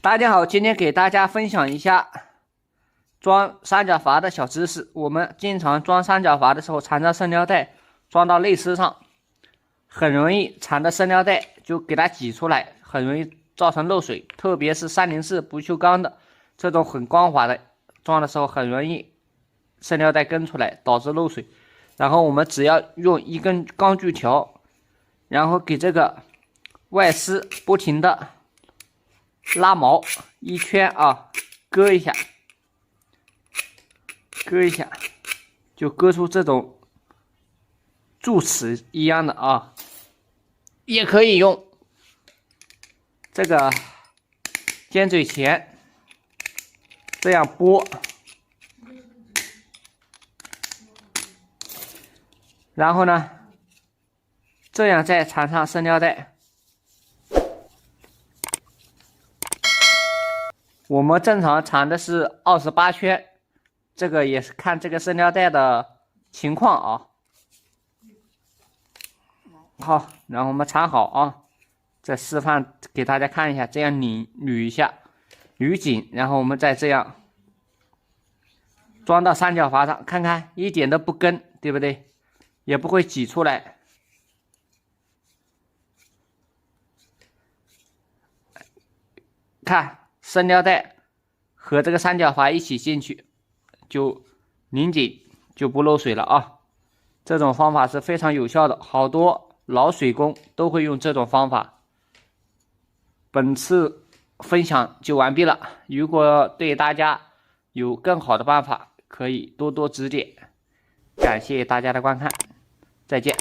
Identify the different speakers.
Speaker 1: 大家好，今天给大家分享一下装三角阀的小知识。我们经常装三角阀的时候，缠着生料带装到内丝上，很容易缠着生料带就给它挤出来，很容易造成漏水。特别是304不锈钢的这种很光滑的，装的时候很容易生料带跟出来，导致漏水。然后我们只要用一根钢锯条，然后给这个外丝不停的拉毛一圈啊，割一下，就割出这种锯齿一样的啊。也可以用这个尖嘴钳这样拨，然后呢，这样再缠上生料带。我们正常缠的是28圈，这个也是看这个生料带的情况啊。好，然后我们缠好啊，再示范给大家看一下，这样捋一下，捋紧，然后我们再这样装到三角阀上，看看一点都不跟，对不对？也不会挤出来。看。生料带和这个三角阀一起进去，就拧紧，就不漏水了啊！这种方法是非常有效的，好多老水工都会用这种方法。本次分享就完毕了，如果对大家有更好的办法，可以多多指点。感谢大家的观看，再见。